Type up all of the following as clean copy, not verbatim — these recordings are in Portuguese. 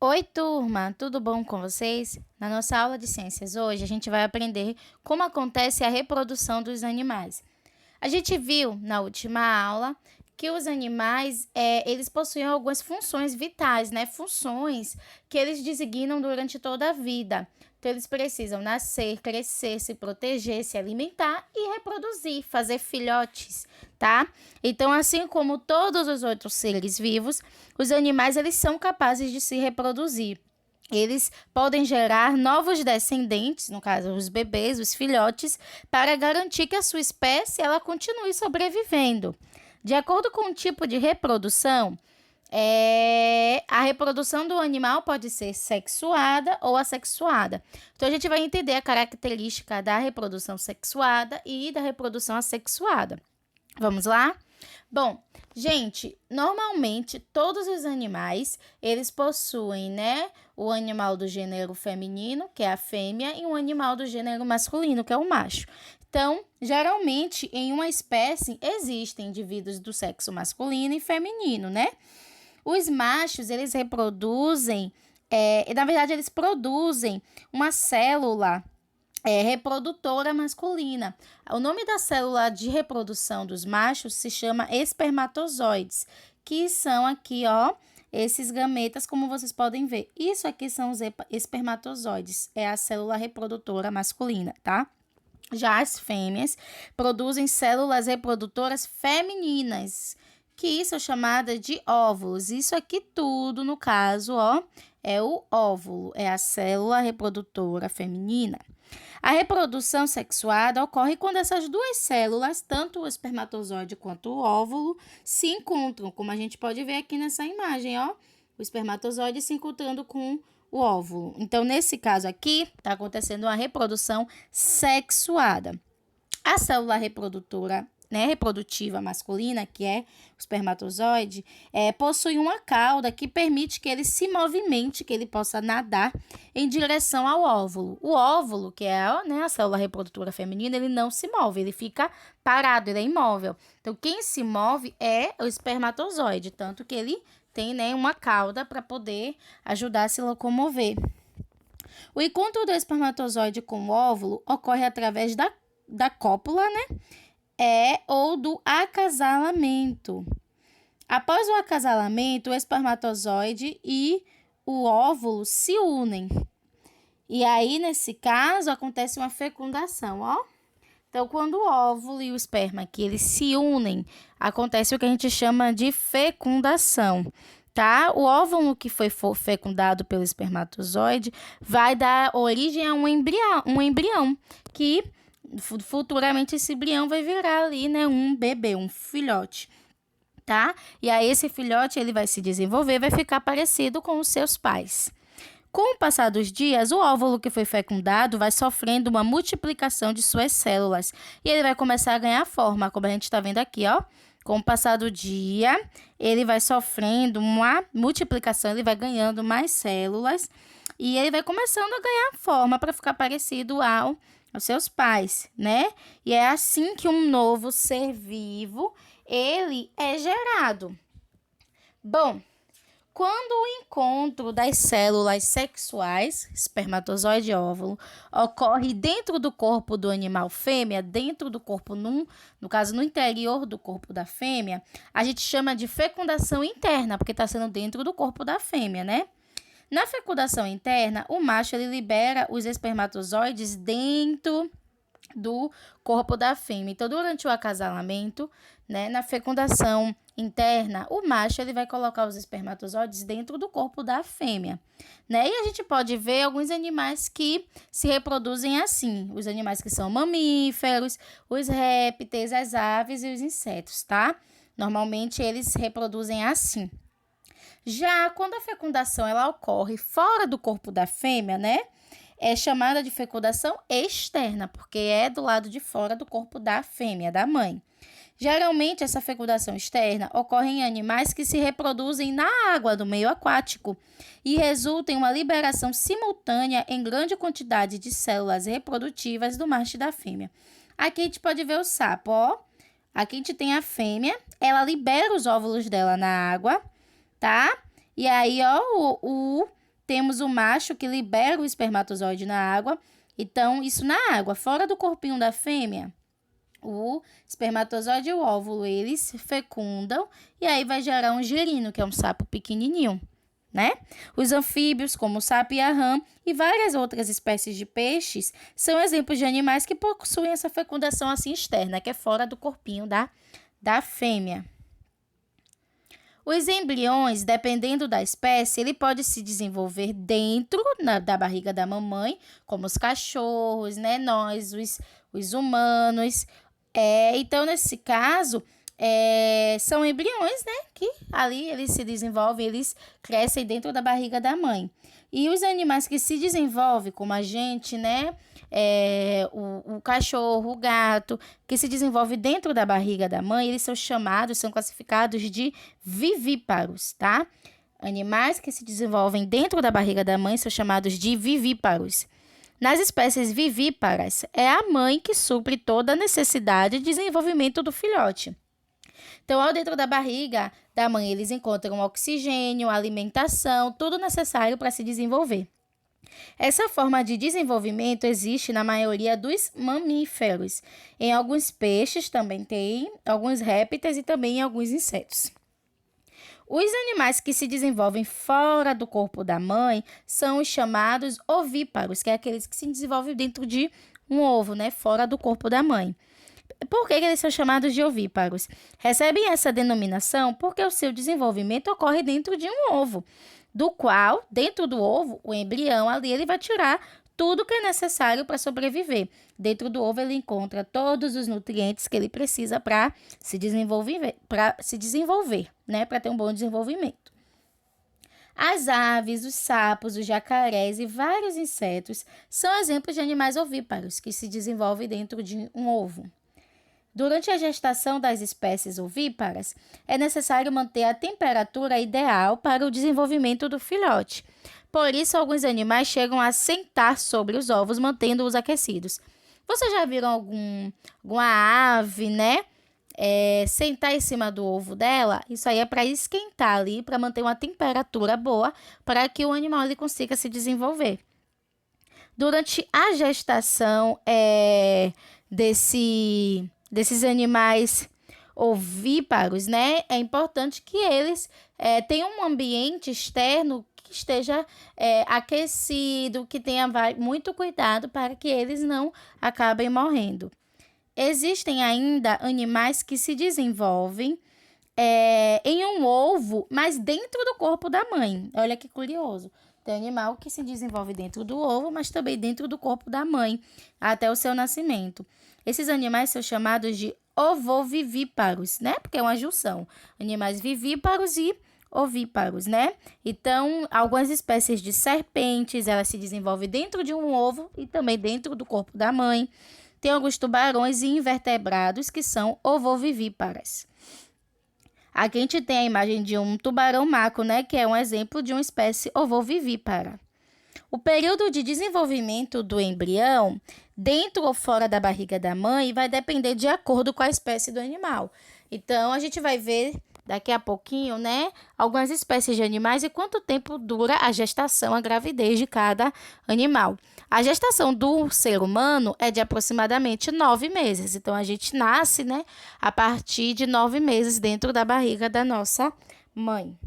Oi, turma, tudo bom com vocês? Na nossa aula de ciências hoje, a gente vai aprender como acontece a reprodução dos animais. A gente viu na última aula que os animais, eles possuem algumas funções vitais, né? Funções que eles designam durante toda a vida. Então, eles precisam nascer, crescer, se proteger, se alimentar e reproduzir, fazer filhotes, tá? Então, assim como todos os outros seres vivos, os animais, eles são capazes de se reproduzir. Eles podem gerar novos descendentes, no caso, os bebês, os filhotes, para garantir que a sua espécie ela continue sobrevivendo. De acordo com o tipo de reprodução, a reprodução do animal pode ser sexuada ou assexuada. Então, a gente vai entender a característica da reprodução sexuada e da reprodução assexuada. Vamos lá? Bom, gente, normalmente todos os animais, eles possuem, né, o animal do gênero feminino, que é a fêmea, e um animal do gênero masculino, que é o macho. Então, geralmente, em uma espécie existem indivíduos do sexo masculino e feminino, né? Os machos, eles reproduzem, na verdade, eles produzem uma célula reprodutora masculina. O nome da célula de reprodução dos machos se chama espermatozoides, que são aqui, ó, esses gametas, como vocês podem ver. Isso aqui são os espermatozoides, é a célula reprodutora masculina, tá? Já as fêmeas produzem células reprodutoras femininas, que são chamadas de óvulos. Isso aqui tudo, no caso, ó, é o óvulo, é a célula reprodutora feminina. A reprodução sexuada ocorre quando essas duas células, tanto o espermatozoide quanto o óvulo, se encontram, como a gente pode ver aqui nessa imagem, ó, o espermatozoide se encontrando com o óvulo. Então, nesse caso aqui, está acontecendo uma reprodução sexuada. A célula reprodutora, né, reprodutiva masculina, que é o espermatozoide, possui uma cauda que permite que ele se movimente, que ele possa nadar em direção ao óvulo. O óvulo, que é, né, a célula reprodutora feminina, ele não se move, ele fica parado, ele é imóvel. Então, quem se move é o espermatozoide, tanto que ele tem, né, uma cauda para poder ajudar a se locomover. O encontro do espermatozoide com o óvulo ocorre através da cópula, né? Ou do acasalamento. Após o acasalamento, o espermatozoide e o óvulo se unem. E aí, nesse caso, acontece uma fecundação, ó. Então, quando o óvulo e o esperma aqui, eles se unem, acontece o que a gente chama de fecundação, tá? O óvulo que foi fecundado pelo espermatozoide vai dar origem a um embrião que futuramente esse embrião vai virar ali, né, um bebê, um filhote, tá? E aí esse filhote ele vai se desenvolver, vai ficar parecido com os seus pais. Com o passar dos dias, o óvulo que foi fecundado vai sofrendo uma multiplicação de suas células e ele vai começar a ganhar forma, como a gente está vendo aqui, ó. Com o passar do dia, ele vai sofrendo uma multiplicação, ele vai ganhando mais células e ele vai começando a ganhar forma para ficar parecido aos seus pais, né? E é assim que um novo ser vivo, ele é gerado. Bom, quando o encontro das células sexuais, espermatozoide e óvulo, ocorre dentro do corpo do animal fêmea, dentro do corpo, no caso, no interior do corpo da fêmea, a gente chama de fecundação interna, porque está sendo dentro do corpo da fêmea, né? Na fecundação interna, o macho ele libera os espermatozoides dentro do corpo da fêmea. Então, durante o acasalamento, né, na fecundação interna, o macho ele vai colocar os espermatozoides dentro do corpo da fêmea, né? E a gente pode ver alguns animais que se reproduzem assim, os animais que são mamíferos, os répteis, as aves e os insetos, tá? Normalmente eles se reproduzem assim. Já quando a fecundação ela ocorre fora do corpo da fêmea, né? É chamada de fecundação externa, porque é do lado de fora do corpo da fêmea, da mãe. Geralmente, essa fecundação externa ocorre em animais que se reproduzem na água do meio aquático e resulta em uma liberação simultânea em grande quantidade de células reprodutivas do macho e da fêmea. Aqui a gente pode ver o sapo, ó. Aqui a gente tem a fêmea, ela libera os óvulos dela na água, tá? E aí, ó, o temos o macho que libera o espermatozoide na água. Então, isso na água, fora do corpinho da fêmea. O espermatozoide e o óvulo, eles fecundam e aí vai gerar um girino, que é um sapo pequenininho, né? Os anfíbios, como o sapo e a rã, e várias outras espécies de peixes, são exemplos de animais que possuem essa fecundação assim externa, que é fora do corpinho da fêmea. Os embriões, dependendo da espécie, ele pode se desenvolver dentro da barriga da mamãe, como os cachorros, né? Nós, os humanos. Então, nesse caso, são embriões, né? Que ali eles se desenvolvem, eles crescem dentro da barriga da mãe. E os animais que se desenvolvem, como a gente, né? O cachorro, o gato, que se desenvolve dentro da barriga da mãe, eles são classificados de vivíparos, tá? Animais que se desenvolvem dentro da barriga da mãe são chamados de vivíparos. Nas espécies vivíparas, é a mãe que supre toda a necessidade de desenvolvimento do filhote. Então, ao dentro da barriga da mãe, eles encontram oxigênio, alimentação, tudo necessário para se desenvolver. Essa forma de desenvolvimento existe na maioria dos mamíferos. Em alguns peixes também tem, alguns répteis e também em alguns insetos. Os animais que se desenvolvem fora do corpo da mãe são os chamados ovíparos, que é aqueles que se desenvolvem dentro de um ovo, né, fora do corpo da mãe. Por que eles são chamados de ovíparos? Recebem essa denominação porque o seu desenvolvimento ocorre dentro de um ovo, do qual, dentro do ovo, o embrião ali, ele vai tirar tudo que é necessário para sobreviver. Dentro do ovo, ele encontra todos os nutrientes que ele precisa para se desenvolver, né? Para ter um bom desenvolvimento. As aves, os sapos, os jacarés e vários insetos são exemplos de animais ovíparos que se desenvolvem dentro de um ovo. Durante a gestação das espécies ovíparas, é necessário manter a temperatura ideal para o desenvolvimento do filhote. Por isso, alguns animais chegam a sentar sobre os ovos, mantendo-os aquecidos. Vocês já viram alguma ave, né? Sentar em cima do ovo dela? Isso aí é para esquentar ali, para manter uma temperatura boa, para que o animal ele consiga se desenvolver. Durante a gestação desses animais ovíparos, né? É importante que eles tenham um ambiente externo que esteja aquecido, que tenha muito cuidado para que eles não acabem morrendo. Existem ainda animais que se desenvolvem em um ovo, mas dentro do corpo da mãe. Olha que curioso. Tem animal que se desenvolve dentro do ovo, mas também dentro do corpo da mãe, até o seu nascimento. Esses animais são chamados de ovovivíparos, né? Porque é uma junção. Animais vivíparos e ovíparos, né? Então, algumas espécies de serpentes, elas se desenvolvem dentro de um ovo e também dentro do corpo da mãe. Tem alguns tubarões e invertebrados que são ovovivíparas. Aqui a gente tem a imagem de um tubarão maco, né? Que é um exemplo de uma espécie ovovivípara. O período de desenvolvimento do embrião, dentro ou fora da barriga da mãe, vai depender de acordo com a espécie do animal. Então, a gente vai ver daqui a pouquinho, né, algumas espécies de animais e quanto tempo dura a gestação, a gravidez de cada animal. A gestação do ser humano é de aproximadamente 9 meses. Então, a gente nasce, né, a partir de 9 meses dentro da barriga da nossa mãe.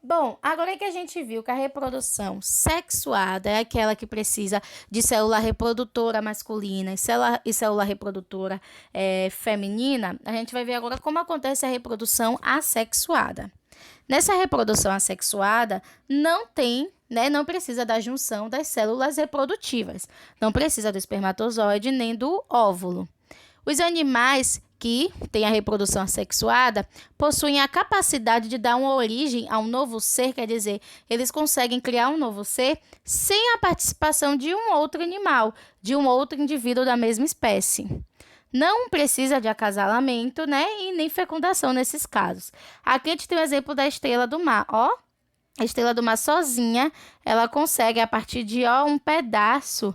Bom, agora que a gente viu que a reprodução sexuada é aquela que precisa de célula reprodutora masculina e célula reprodutora feminina, a gente vai ver agora como acontece a reprodução assexuada. Nessa reprodução assexuada, não precisa da junção das células reprodutivas, não precisa do espermatozoide nem do óvulo. Os animais que têm a reprodução assexuada possuem a capacidade de dar uma origem a um novo ser, quer dizer, eles conseguem criar um novo ser sem a participação de um outro animal, de um outro indivíduo da mesma espécie. Não precisa de acasalamento, né, e nem fecundação nesses casos. Aqui a gente tem o exemplo da estrela do mar, ó. A estrela do mar sozinha, ela consegue, a partir de um pedaço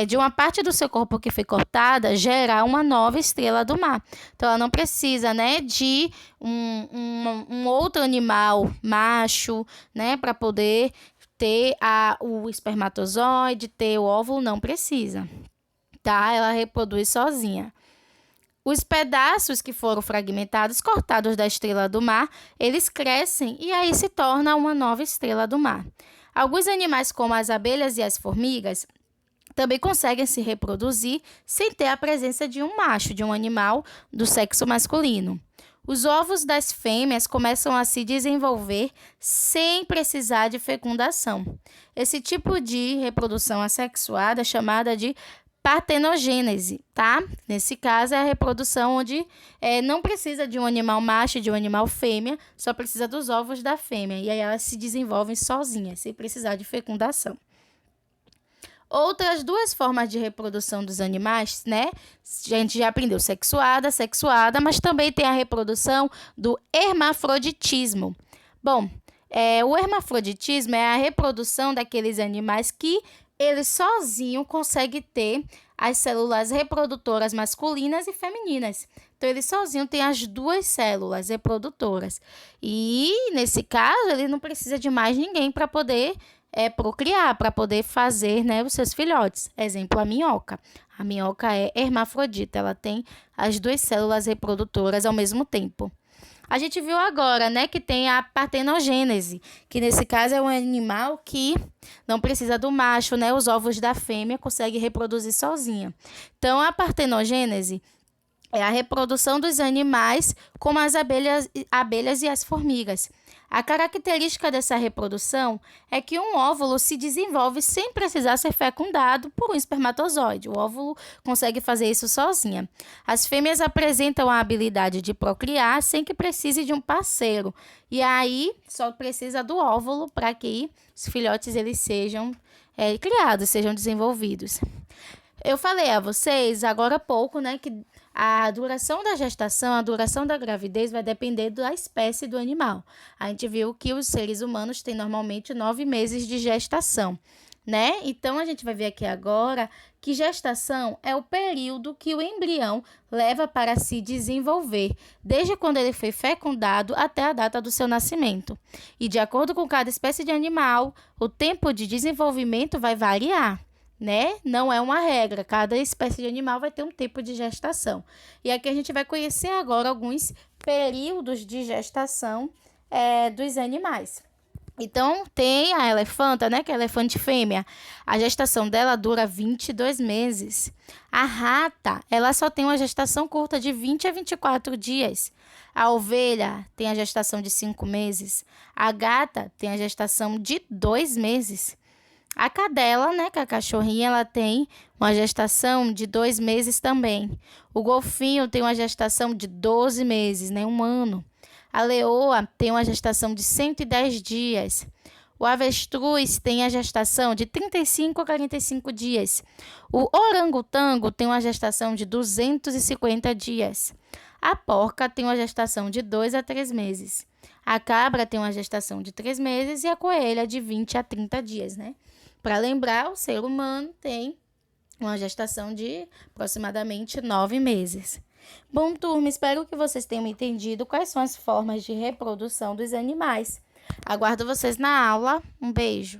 de uma parte do seu corpo que foi cortada gerar uma nova estrela do mar. Então, ela não precisa, né, de um outro animal macho, né, para poder ter o espermatozoide, ter o óvulo, não precisa, tá? Ela reproduz sozinha. Os pedaços que foram fragmentados, cortados da estrela do mar, eles crescem e aí se torna uma nova estrela do mar. Alguns animais, como as abelhas e as formigas, também conseguem se reproduzir sem ter a presença de um macho, de um animal do sexo masculino. Os ovos das fêmeas começam a se desenvolver sem precisar de fecundação. Esse tipo de reprodução assexuada é chamada de partenogênese, tá? Nesse caso, é a reprodução onde não precisa de um animal macho e de um animal fêmea, só precisa dos ovos da fêmea. E aí elas se desenvolvem sozinhas, sem precisar de fecundação. Outras duas formas de reprodução dos animais, né? A gente já aprendeu sexuada, mas também tem a reprodução do hermafroditismo. Bom, o hermafroditismo é a reprodução daqueles animais que ele sozinho consegue ter as células reprodutoras masculinas e femininas. Então, ele sozinho tem as duas células reprodutoras. E, nesse caso, ele não precisa de mais ninguém para poder procriar, para poder fazer, né, os seus filhotes. Exemplo, a minhoca. A minhoca é hermafrodita, ela tem as duas células reprodutoras ao mesmo tempo. A gente viu agora, né, que tem a partenogênese, que nesse caso é um animal que não precisa do macho, né, os ovos da fêmea consegue reproduzir sozinha. Então, a partenogênese é a reprodução dos animais como as abelhas e as formigas. A característica dessa reprodução é que um óvulo se desenvolve sem precisar ser fecundado por um espermatozoide. O óvulo consegue fazer isso sozinha. As fêmeas apresentam a habilidade de procriar sem que precise de um parceiro. E aí só precisa do óvulo para que os filhotes eles sejam criados, sejam desenvolvidos. Eu falei a vocês agora há pouco, né, que a duração da gestação, a duração da gravidez vai depender da espécie do animal. A gente viu que os seres humanos têm normalmente 9 meses de gestação, né? Então, a gente vai ver aqui agora que gestação é o período que o embrião leva para se desenvolver, desde quando ele foi fecundado até a data do seu nascimento. E, de acordo com cada espécie de animal, o tempo de desenvolvimento vai variar, né? Não é uma regra, cada espécie de animal vai ter um tempo de gestação. E aqui a gente vai conhecer agora alguns períodos de gestação dos animais. Então, tem a elefanta, né, que é a elefante fêmea. A gestação dela dura 22 meses. A rata, ela só tem uma gestação curta de 20 a 24 dias. A ovelha tem a gestação de 5 meses. A gata tem a gestação de 2 meses. A cadela, né, que é a cachorrinha, ela tem uma gestação de 2 meses também. O golfinho tem uma gestação de 12 meses, né, 1 ano. A leoa tem uma gestação de 110 dias. O avestruz tem a gestação de 35 a 45 dias. O orangotango tem uma gestação de 250 dias. A porca tem uma gestação de 2 a 3 meses. A cabra tem uma gestação de 3 meses e a coelha de 20 a 30 dias, né? Para lembrar, o ser humano tem uma gestação de aproximadamente 9 meses. Bom, turma, espero que vocês tenham entendido quais são as formas de reprodução dos animais. Aguardo vocês na aula. Um beijo.